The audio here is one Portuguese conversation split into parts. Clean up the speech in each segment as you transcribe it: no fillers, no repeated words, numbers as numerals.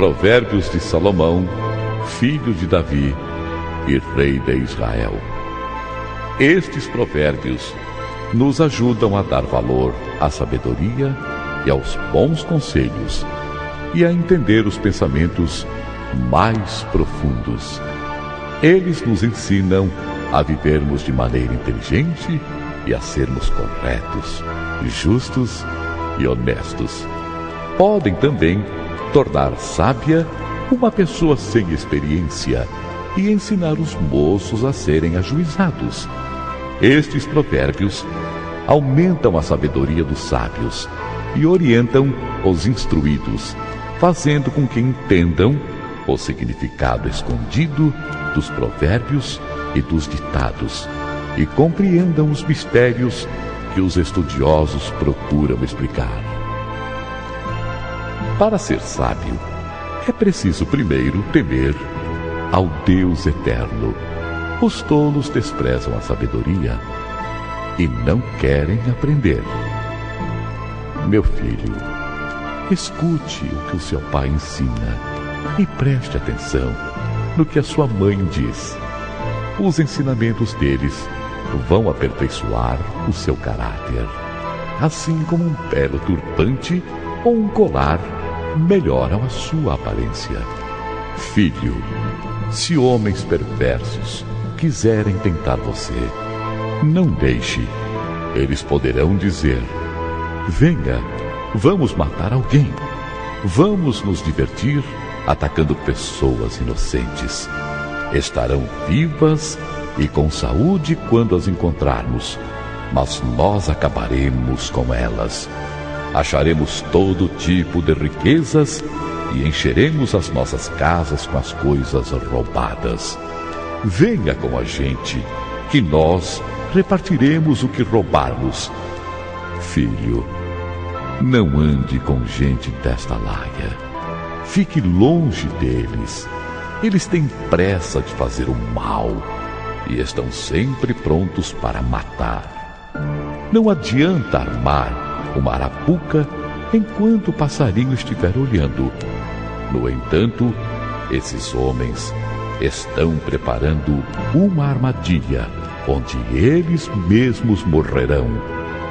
Provérbios de Salomão, filho de Davi e rei de Israel. Estes provérbios nos ajudam a dar valor à sabedoria e aos bons conselhos e a entender os pensamentos mais profundos. Eles nos ensinam a vivermos de maneira inteligente e a sermos corretos, justos e honestos. Podem também tornar sábia uma pessoa sem experiência e ensinar os moços a serem ajuizados. Estes provérbios aumentam a sabedoria dos sábios e orientam os instruídos, fazendo com que entendam o significado escondido dos provérbios e dos ditados e compreendam os mistérios que os estudiosos procuram explicar. Para ser sábio, é preciso primeiro temer ao Deus eterno. Os tolos desprezam a sabedoria e não querem aprender. Meu filho, escute o que o seu pai ensina e preste atenção no que a sua mãe diz. Os ensinamentos deles vão aperfeiçoar o seu caráter, assim como um belo turbante ou um colar melhoram a sua aparência. Filho, se homens perversos quiserem tentar você, não deixe. Eles poderão dizer: venha, vamos matar alguém. Vamos nos divertir atacando pessoas inocentes. Estarão vivas e com saúde quando as encontrarmos, mas nós acabaremos com elas. Acharemos todo tipo de riquezas e encheremos as nossas casas com as coisas roubadas. Venha com a gente, que nós repartiremos o que roubarmos. Filho, não ande com gente desta laia. Fique longe deles. Eles têm pressa de fazer o mal e estão sempre prontos para matar. Não adianta armar uma arapuca enquanto o passarinho estiver olhando. No entanto, esses homens estão preparando uma armadilha onde eles mesmos morrerão.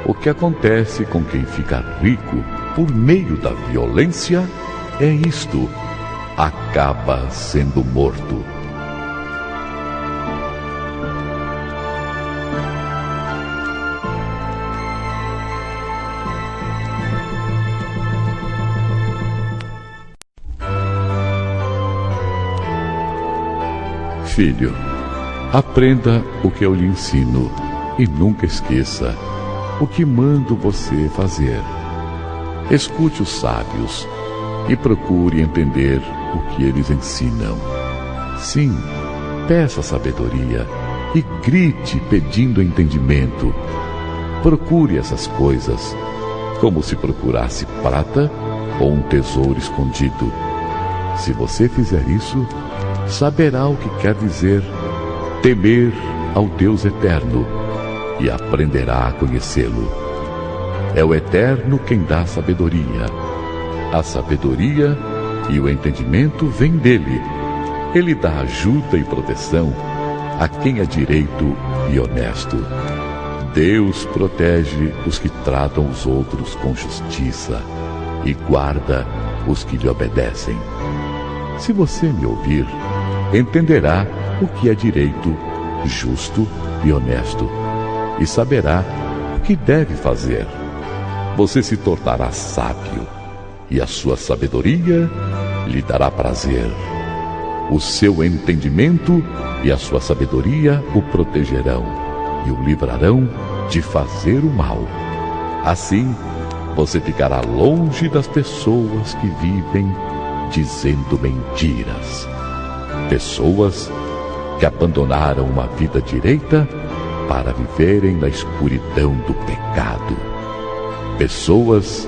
O que acontece com quem fica rico por meio da violência é isto: acaba sendo morto. Filho, aprenda o que eu lhe ensino e nunca esqueça o que mando você fazer. Escute os sábios e procure entender o que eles ensinam. Sim, peça sabedoria e grite pedindo entendimento. Procure essas coisas como se procurasse prata ou um tesouro escondido. Se você fizer isso, saberá o que quer dizer temer ao Deus eterno e aprenderá a conhecê-lo. É o Eterno quem dá sabedoria. A sabedoria e o entendimento vêm dele. Ele dá ajuda e proteção a quem é direito e honesto. Deus protege os que tratam os outros com justiça e guarda os que lhe obedecem. Se você me ouvir, entenderá o que é direito, justo e honesto, e saberá o que deve fazer. Você se tornará sábio, e a sua sabedoria lhe dará prazer. O seu entendimento e a sua sabedoria o protegerão e o livrarão de fazer o mal. Assim, você ficará longe das pessoas que vivem dizendo mentiras. Pessoas que abandonaram uma vida direita para viverem na escuridão do pecado. Pessoas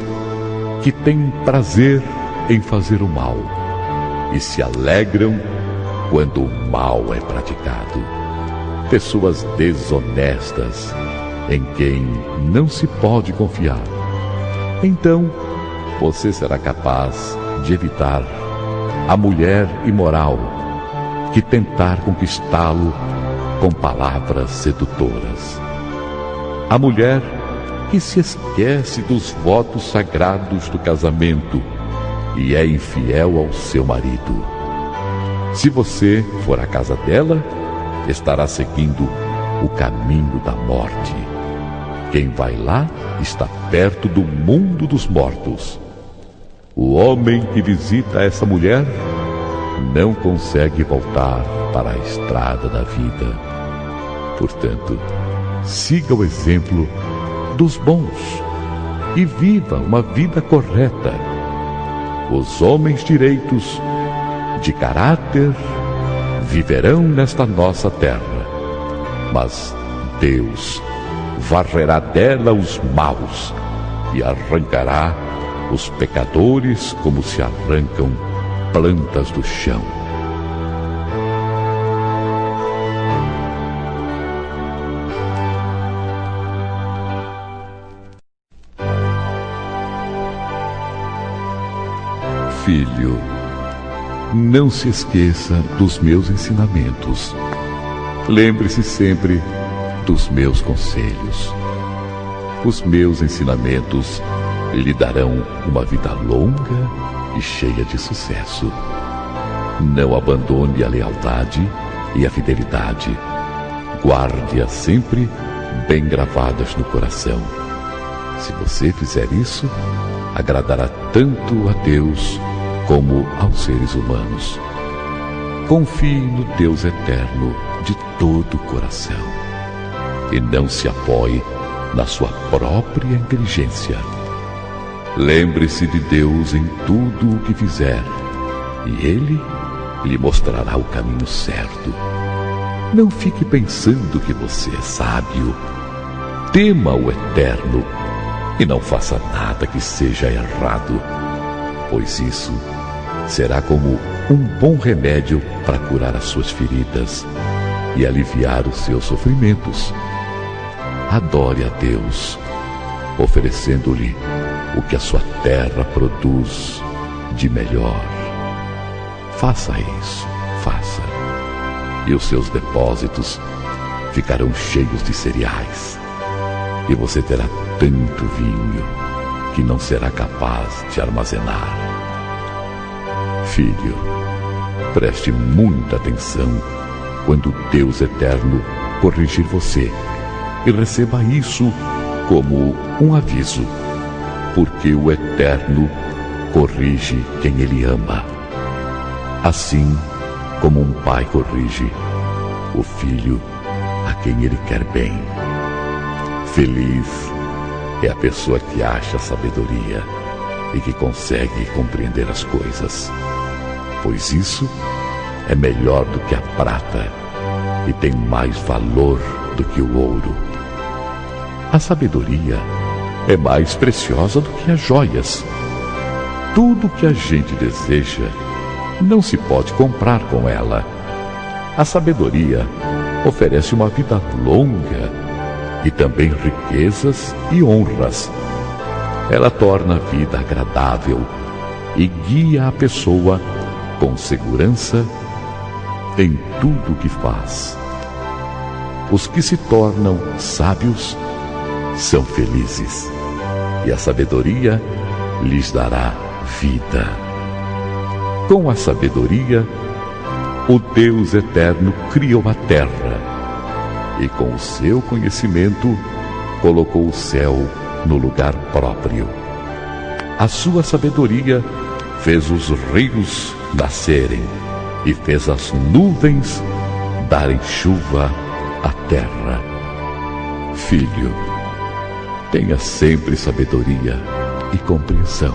que têm prazer em fazer o mal e se alegram quando o mal é praticado. Pessoas desonestas em quem não se pode confiar. Então, você será capaz de evitar a mulher imoral que tentar conquistá-lo com palavras sedutoras. A mulher que se esquece dos votos sagrados do casamento e é infiel ao seu marido. Se você for à casa dela, estará seguindo o caminho da morte. Quem vai lá está perto do mundo dos mortos. O homem que visita essa mulher não consegue voltar para a estrada da vida. Portanto, siga o exemplo dos bons e viva uma vida correta. Os homens direitos, de caráter, viverão nesta nossa terra, mas Deus varrerá dela os maus e arrancará os pecadores como se arrancam plantas do chão. Filho, não se esqueça dos meus ensinamentos. Lembre-se sempre dos meus conselhos. Os meus ensinamentos lhe darão uma vida longa e cheia de sucesso. Não abandone a lealdade e a fidelidade. Guarde-as sempre bem gravadas no coração. Se você fizer isso, agradará tanto a Deus como aos seres humanos. Confie no Deus eterno de todo o coração e não se apoie na sua própria inteligência. Lembre-se de Deus em tudo o que fizer e Ele lhe mostrará o caminho certo. Não fique pensando que você é sábio. Tema o Eterno e não faça nada que seja errado, pois isso será como um bom remédio para curar as suas feridas e aliviar os seus sofrimentos. Adore a Deus, oferecendo-lhe o que a sua terra produz de melhor. Faça isso, faça, e os seus depósitos ficarão cheios de cereais, e você terá tanto vinho que não será capaz de armazenar. Filho, preste muita atenção quando Deus Eterno corrigir você e receba isso como um aviso, porque o Eterno corrige quem Ele ama, assim como um pai corrige o filho a quem ele quer bem. Feliz é a pessoa que acha sabedoria e que consegue compreender as coisas, pois isso é melhor do que a prata e tem mais valor do que o ouro. A sabedoria é mais preciosa do que as joias. Tudo que a gente deseja não se pode comprar com ela. A sabedoria oferece uma vida longa e também riquezas e honras. Ela torna a vida agradável e guia a pessoa com segurança em tudo o que faz. Os que se tornam sábios são felizes, e a sabedoria lhes dará vida. Com a sabedoria, o Deus Eterno criou a terra, e com o seu conhecimento colocou o céu no lugar próprio. A sua sabedoria fez os rios nascerem e fez as nuvens darem chuva à terra. Filho, tenha sempre sabedoria e compreensão,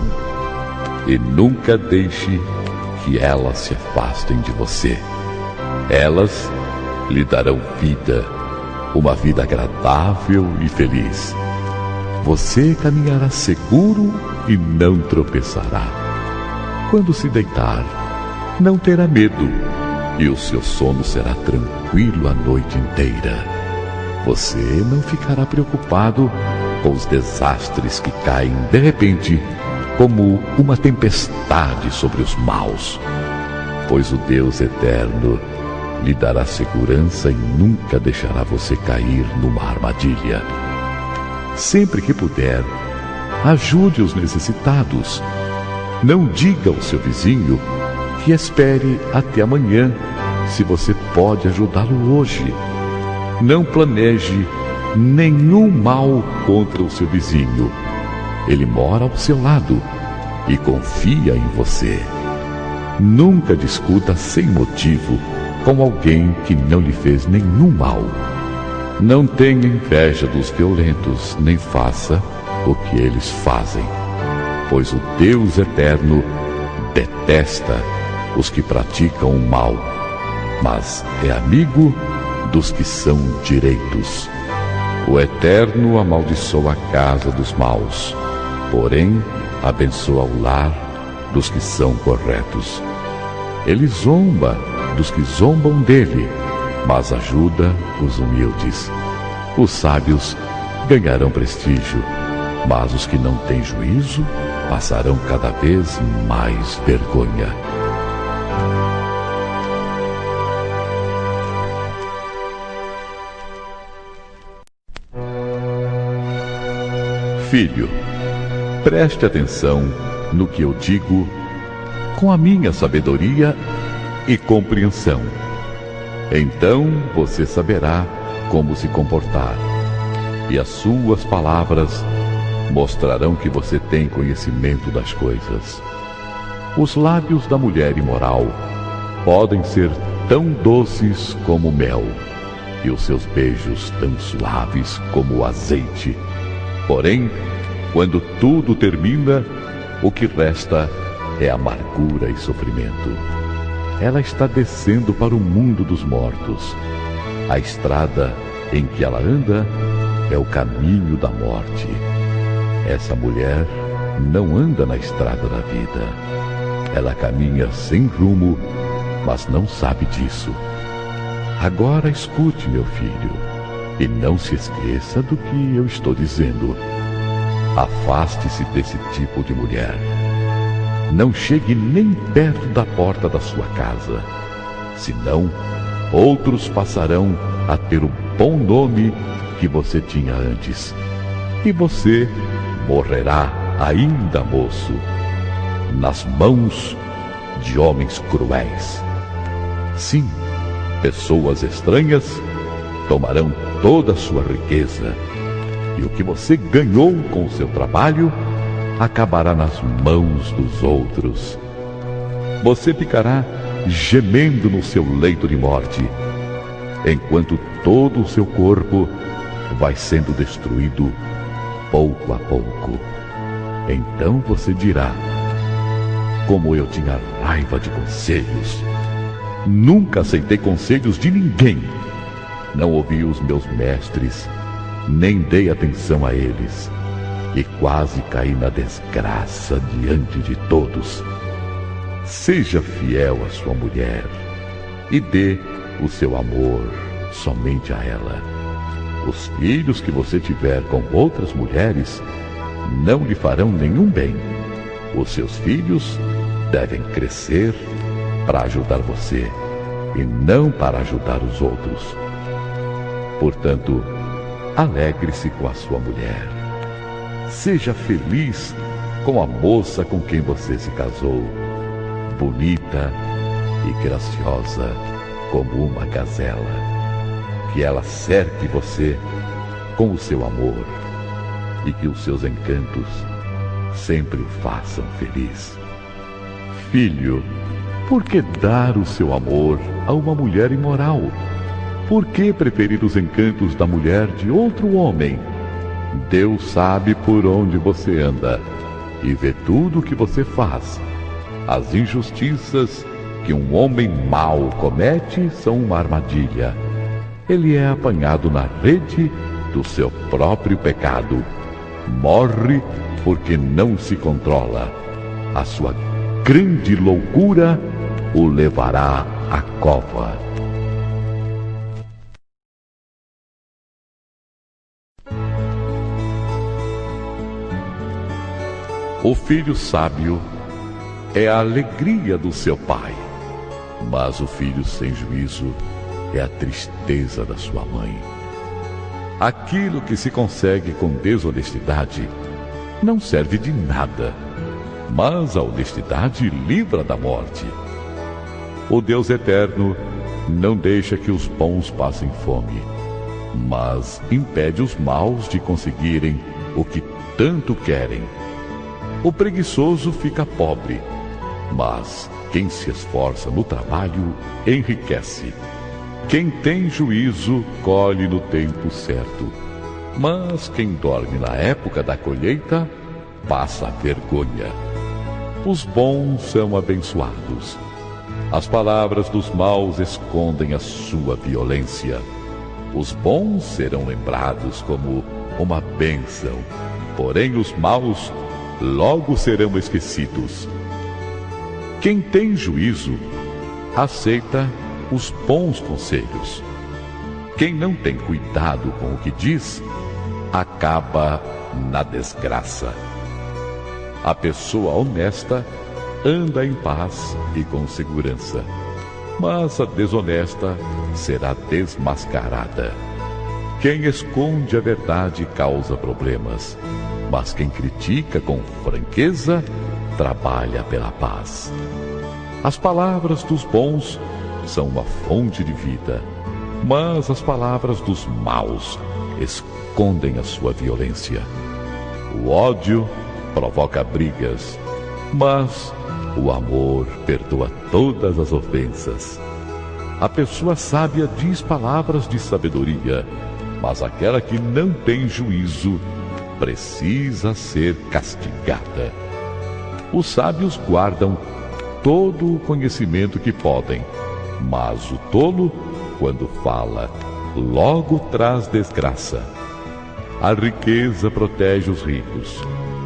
e nunca deixe que elas se afastem de você. Elas lhe darão vida, uma vida agradável e feliz. Você caminhará seguro e não tropeçará. Quando se deitar, não terá medo, e o seu sono será tranquilo a noite inteira. Você não ficará preocupado com os desastres que caem de repente, como uma tempestade sobre os maus. pois o Deus eterno lhe dará segurança e nunca deixará você cair numa armadilha. Sempre que puder, ajude os necessitados. Não diga ao seu vizinho que espere até amanhã, se você pode ajudá-lo hoje. Não planeje nenhum mal contra o seu vizinho. Ele mora ao seu lado e confia em você. Nunca discuta sem motivo com alguém que não lhe fez nenhum mal. Não tenha inveja dos violentos, nem faça o que eles fazem, pois o Deus eterno detesta os que praticam o mal, mas é amigo dos que são direitos. O Eterno amaldiçoa a casa dos maus, porém abençoa o lar dos que são corretos. Ele zomba dos que zombam dele, mas ajuda os humildes. Os sábios ganharão prestígio, mas os que não têm juízo passarão cada vez mais vergonha. Filho, preste atenção no que eu digo com a minha sabedoria e compreensão. Então você saberá como se comportar, e as suas palavras mostrarão que você tem conhecimento das coisas. Os lábios da mulher imoral podem ser tão doces como mel, e os seus beijos tão suaves como o azeite. Porém, quando tudo termina, o que resta é amargura e sofrimento. Ela está descendo para o mundo dos mortos. A estrada em que ela anda é o caminho da morte. Essa mulher não anda na estrada da vida. Ela caminha sem rumo, mas não sabe disso. Agora escute, meu filho, e não se esqueça do que eu estou dizendo. Afaste-se desse tipo de mulher. Não chegue nem perto da porta da sua casa, senão outros passarão a ter o bom nome que você tinha antes, e você morrerá ainda moço, nas mãos de homens cruéis. Sim, pessoas estranhas tomarão toda a sua riqueza, e o que você ganhou com o seu trabalho acabará nas mãos dos outros. Você ficará gemendo no seu leito de morte, enquanto todo o seu corpo vai sendo destruído pouco a pouco. Então você dirá: como eu tinha raiva de conselhos! Nunca aceitei conselhos de ninguém. Não ouvi os meus mestres, nem dei atenção a eles, e quase caí na desgraça diante de todos. Seja fiel à sua mulher e dê o seu amor somente a ela. Os filhos que você tiver com outras mulheres não lhe farão nenhum bem. Os seus filhos devem crescer para ajudar você e não para ajudar os outros. Portanto, alegre-se com a sua mulher. Seja feliz com a moça com quem você se casou, bonita e graciosa como uma gazela. Que ela cerque você com o seu amor e que os seus encantos sempre o façam feliz. Filho, por que dar o seu amor a uma mulher imoral? Por que preferir os encantos da mulher de outro homem? Deus sabe por onde você anda e vê tudo o que você faz. As injustiças que um homem mau comete são uma armadilha. Ele é apanhado na rede do seu próprio pecado. Morre porque não se controla. A sua grande loucura o levará à cova. O filho sábio é a alegria do seu pai, mas o filho sem juízo é a tristeza da sua mãe. Aquilo que se consegue com desonestidade não serve de nada, mas a honestidade livra da morte. O Deus eterno não deixa que os bons passem fome, mas impede os maus de conseguirem o que tanto querem. O preguiçoso fica pobre, mas quem se esforça no trabalho enriquece. Quem tem juízo colhe no tempo certo, mas quem dorme na época da colheita passa vergonha. Os bons são abençoados. As palavras dos maus escondem a sua violência. Os bons serão lembrados como uma bênção, porém os maus logo serão esquecidos. Quem tem juízo aceita os bons conselhos. Quem não tem cuidado com o que diz, acaba na desgraça. A pessoa honesta anda em paz e com segurança, mas a desonesta será desmascarada. Quem esconde a verdade causa problemas, mas quem critica com franqueza trabalha pela paz. As palavras dos bons são uma fonte de vida, mas as palavras dos maus escondem a sua violência. O ódio provoca brigas, mas o amor perdoa todas as ofensas. A pessoa sábia diz palavras de sabedoria, mas aquela que não tem juízo precisa ser castigada. Os sábios guardam todo o conhecimento que podem, mas o tolo, quando fala, logo traz desgraça. A riqueza protege os ricos,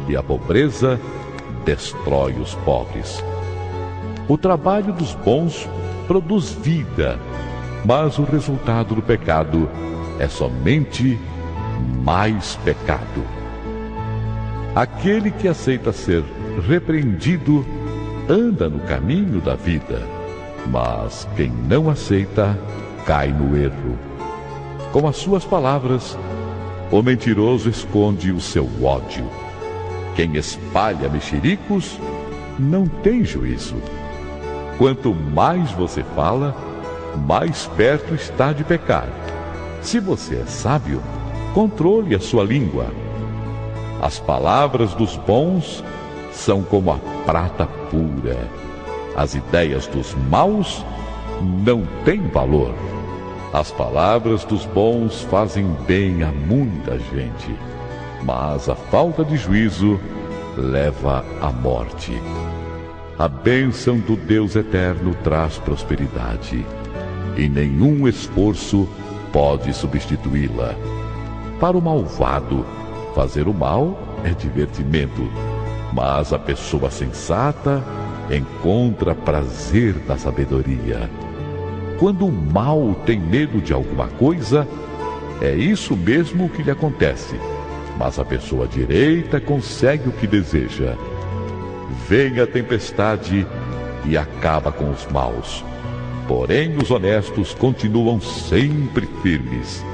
e a pobreza destrói os pobres. O trabalho dos bons produz vida, mas o resultado do pecado é somente mais pecado. Aquele que aceita ser repreendido anda no caminho da vida, mas quem não aceita cai no erro. Com as suas palavras, o mentiroso esconde o seu ódio. Quem espalha mexericos não tem juízo. Quanto mais você fala, mais perto está de pecar. Se você é sábio, controle a sua língua. As palavras dos bons são como a prata pura. As ideias dos maus não têm valor. As palavras dos bons fazem bem a muita gente, mas a falta de juízo leva à morte. A bênção do Deus eterno traz prosperidade, e nenhum esforço pode substituí-la. Para o malvado, fazer o mal é divertimento, mas a pessoa sensata encontra prazer na sabedoria. Quando o mal tem medo de alguma coisa, é isso mesmo que lhe acontece, mas a pessoa direita consegue o que deseja. Vem a tempestade e acaba com os maus, porém os honestos continuam sempre firmes.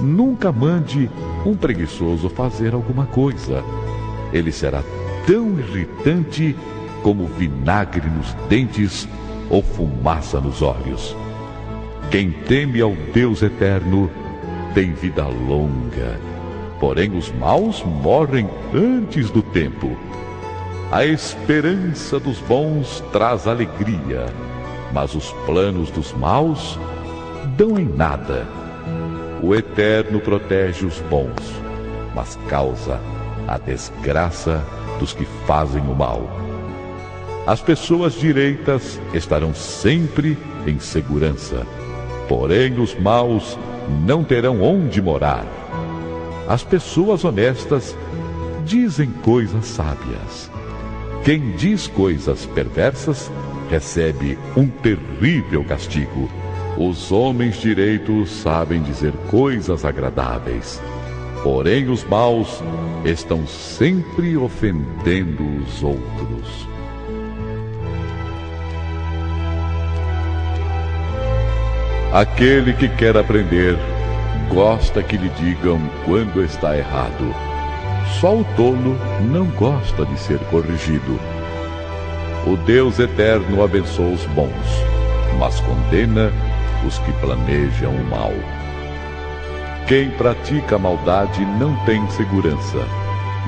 Nunca mande um preguiçoso fazer alguma coisa. Ele será tão irritante como vinagre nos dentes ou fumaça nos olhos. Quem teme ao Deus eterno tem vida longa, porém os maus morrem antes do tempo. A esperança dos bons traz alegria, mas os planos dos maus dão em nada. O Eterno protege os bons, mas causa a desgraça dos que fazem o mal. As pessoas direitas estarão sempre em segurança, porém os maus não terão onde morar. As pessoas honestas dizem coisas sábias. Quem diz coisas perversas recebe um terrível castigo. Os homens direitos sabem dizer coisas agradáveis, porém os maus estão sempre ofendendo os outros. Aquele que quer aprender, gosta que lhe digam quando está errado. Só o tolo não gosta de ser corrigido. O Deus eterno abençoa os bons, mas condena os que planejam o mal. Quem pratica a maldade não tem segurança,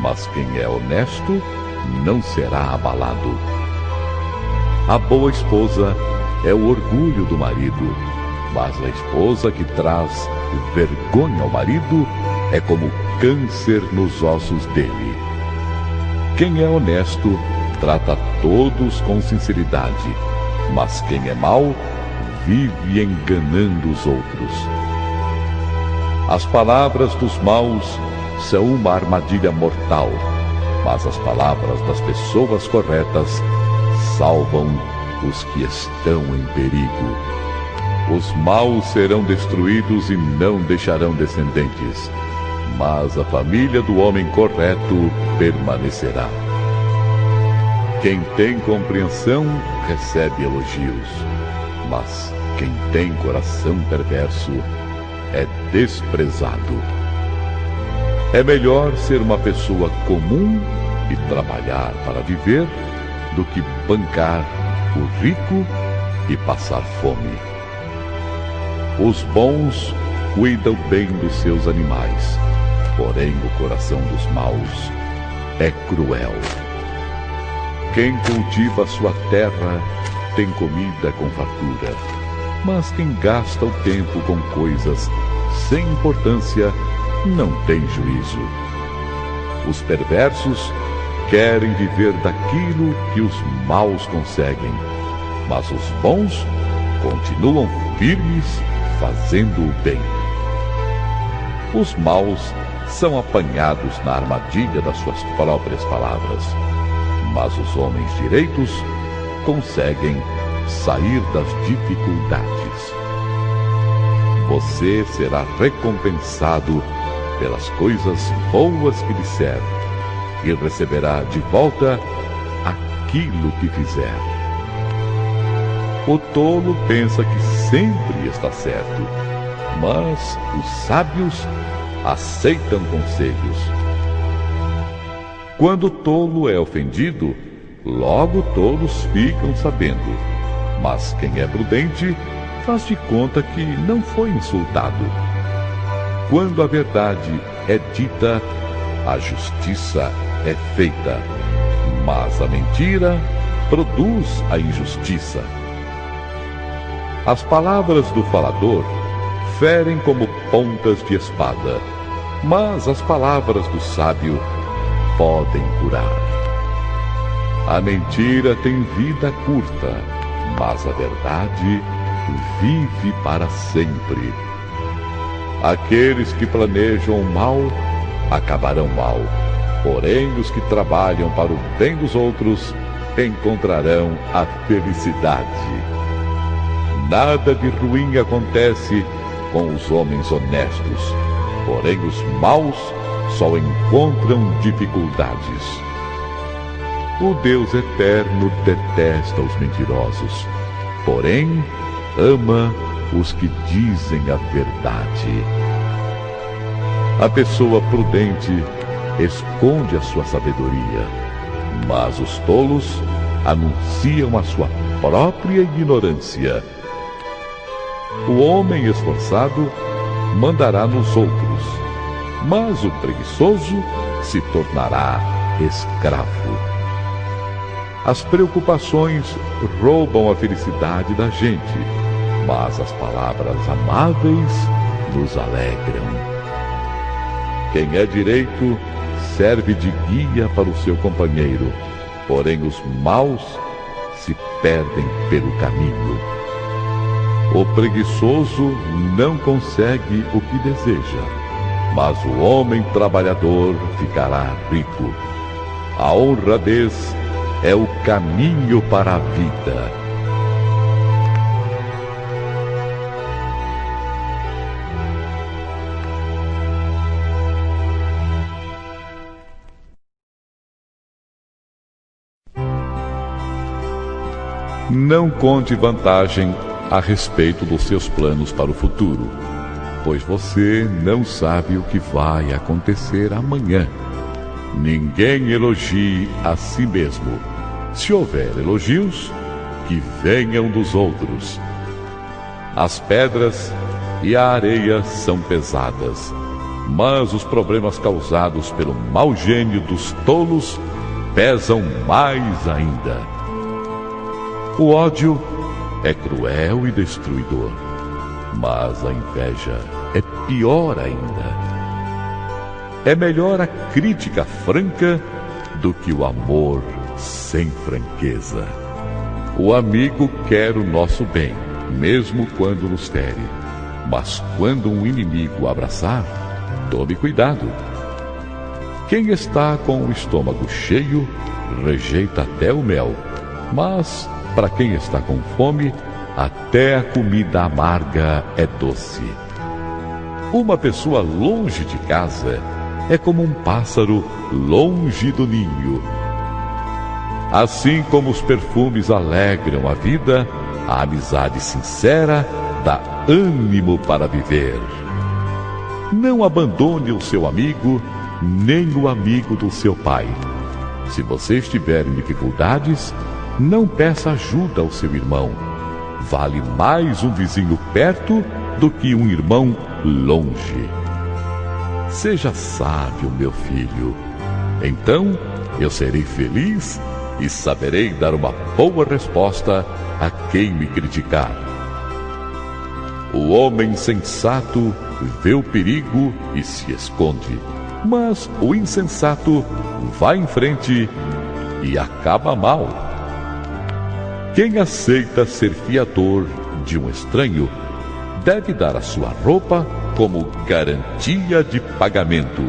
mas quem é honesto não será abalado. A boa esposa é o orgulho do marido, mas a esposa que traz vergonha ao marido é como câncer nos ossos dele. Quem é honesto trata todos com sinceridade, mas quem é mau vive enganando os outros. As palavras dos maus são uma armadilha mortal, mas as palavras das pessoas corretas salvam os que estão em perigo. Os maus serão destruídos e não deixarão descendentes, mas a família do homem correto permanecerá. Quem tem compreensão recebe elogios, mas quem tem coração perverso é desprezado. É melhor ser uma pessoa comum e trabalhar para viver do que bancar o rico e passar fome. Os bons cuidam bem dos seus animais, porém o coração dos maus é cruel. Quem cultiva a sua terra tem comida com fartura, mas quem gasta o tempo com coisas sem importância não tem juízo. Os perversos querem viver daquilo que os maus conseguem, mas os bons continuam firmes fazendo o bem. Os maus são apanhados na armadilha das suas próprias palavras, mas os homens direitos conseguem sair das dificuldades. Você será recompensado pelas coisas boas que disser e receberá de volta aquilo que fizer. O tolo pensa que sempre está certo, mas os sábios aceitam conselhos. Quando o tolo é ofendido, logo todos ficam sabendo, mas quem é prudente faz de conta que não foi insultado. Quando a verdade é dita, a justiça é feita, mas a mentira produz a injustiça. As palavras do falador ferem como pontas de espada, mas as palavras do sábio podem curar. A mentira tem vida curta, mas a verdade vive para sempre. Aqueles que planejam o mal acabarão mal, porém os que trabalham para o bem dos outros encontrarão a felicidade. Nada de ruim acontece com os homens honestos, porém os maus só encontram dificuldades. O Deus eterno detesta os mentirosos, porém ama os que dizem a verdade. A pessoa prudente esconde a sua sabedoria, mas os tolos anunciam a sua própria ignorância. O homem esforçado mandará nos outros, mas o preguiçoso se tornará escravo. As preocupações roubam a felicidade da gente, mas as palavras amáveis nos alegram. Quem é direito serve de guia para o seu companheiro, porém os maus se perdem pelo caminho. O preguiçoso não consegue o que deseja, mas o homem trabalhador ficará rico. A honradez é o caminho para a vida. Não conte vantagem a respeito dos seus planos para o futuro, pois você não sabe o que vai acontecer amanhã. Ninguém elogie a si mesmo. Se houver elogios, que venham dos outros. As pedras e a areia são pesadas, mas os problemas causados pelo mau gênio dos tolos pesam mais ainda. O ódio é cruel e destruidor, mas a inveja é pior ainda. É melhor a crítica franca do que o amor sem franqueza. O amigo quer o nosso bem, mesmo quando nos fere. Mas quando um inimigo o abraçar, tome cuidado. Quem está com o estômago cheio, rejeita até o mel. Mas, para quem está com fome, até a comida amarga é doce. Uma pessoa longe de casa é como um pássaro longe do ninho. Assim como os perfumes alegram a vida, a amizade sincera dá ânimo para viver. Não abandone o seu amigo, nem o amigo do seu pai. Se você estiver em dificuldades, não peça ajuda ao seu irmão. Vale mais um vizinho perto do que um irmão longe. Seja sábio, meu filho. Então eu serei feliz e saberei dar uma boa resposta a quem me criticar. O homem sensato vê o perigo e se esconde, mas o insensato vai em frente e acaba mal. Quem aceita ser fiador de um estranho deve dar a sua roupa como garantia de pagamento.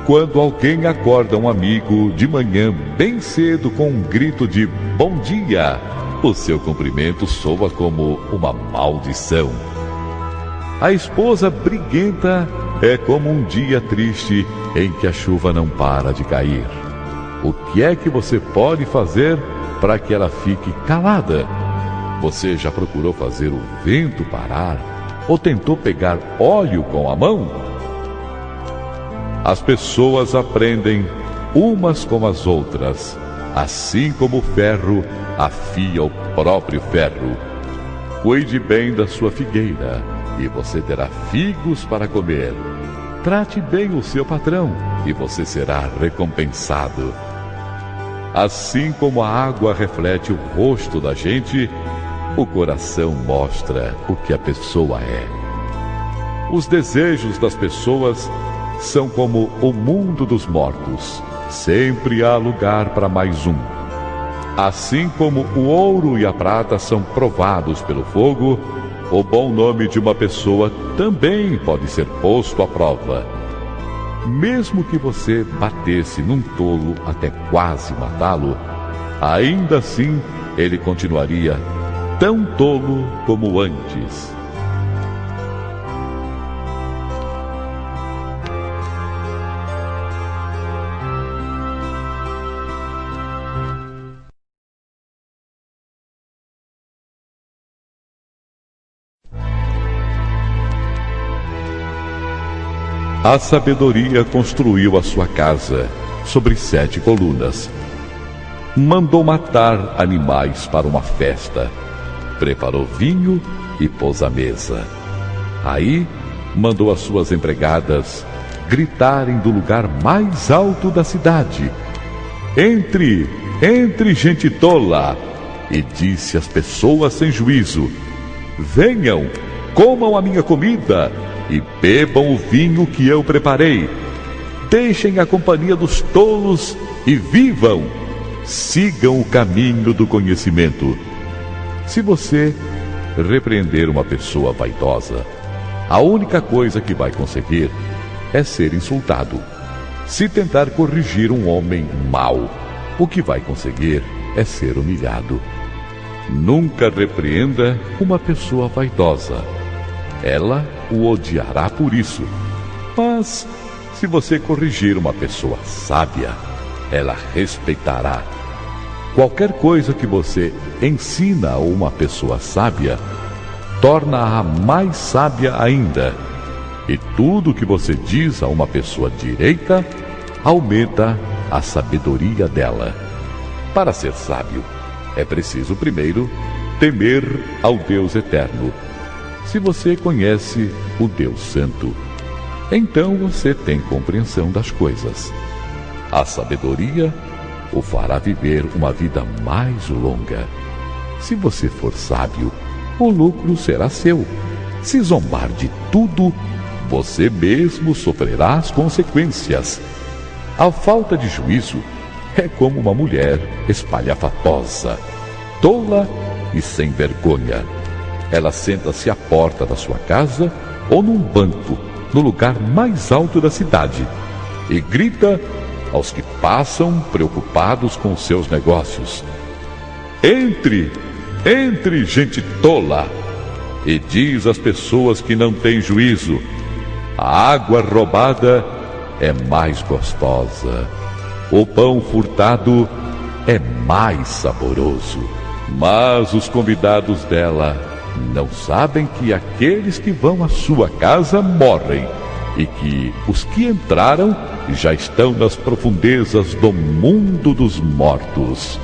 Quando alguém acorda um amigo de manhã bem cedo com um grito de bom dia, o seu cumprimento soa como uma maldição. A esposa briguenta é como um dia triste em que a chuva não para de cair. O que é que você pode fazer para que ela fique calada? Você já procurou fazer o vento parar? Ou tentou pegar óleo com a mão? As pessoas aprendem umas com as outras, assim como o ferro afia o próprio ferro. Cuide bem da sua figueira, e você terá figos para comer. Trate bem o seu patrão, e você será recompensado. Assim como a água reflete o rosto da gente, o coração mostra o que a pessoa é. Os desejos das pessoas são como o mundo dos mortos. Sempre há lugar para mais um. Assim como o ouro e a prata são provados pelo fogo, o bom nome de uma pessoa também pode ser posto à prova. Mesmo que você batesse num tolo até quase matá-lo, ainda assim ele continuaria tão tolo como antes. A sabedoria construiu a sua casa sobre 7 colunas. Mandou matar animais para uma festa. Preparou vinho e pôs à mesa. Aí mandou as suas empregadas gritarem do lugar mais alto da cidade: Entre, entre, gente tola! E disse às pessoas sem juízo: Venham, comam a minha comida e bebam o vinho que eu preparei. Deixem a companhia dos tolos e vivam. Sigam o caminho do conhecimento. Se você repreender uma pessoa vaidosa, a única coisa que vai conseguir é ser insultado. Se tentar corrigir um homem mau, o que vai conseguir é ser humilhado. Nunca repreenda uma pessoa vaidosa. Ela o odiará por isso. Mas, se você corrigir uma pessoa sábia, ela respeitará. Qualquer coisa que você ensina a uma pessoa sábia, torna-a mais sábia ainda. E tudo que você diz a uma pessoa direita aumenta a sabedoria dela. Para ser sábio, é preciso primeiro temer ao Deus eterno. Se você conhece o Deus Santo, então você tem compreensão das coisas. A sabedoria o fará viver uma vida mais longa. Se você for sábio, o lucro será seu. Se zombar de tudo, você mesmo sofrerá as consequências. A falta de juízo é como uma mulher espalhafatosa, tola e sem vergonha. Ela senta-se à porta da sua casa ou num banco, no lugar mais alto da cidade, e grita aos que passam preocupados com seus negócios: Entre, entre, gente tola! E diz às pessoas que não têm juízo: a água roubada é mais gostosa, o pão furtado é mais saboroso. Mas os convidados dela não sabem que aqueles que vão à sua casa morrem, e que os que entraram já estão nas profundezas do mundo dos mortos.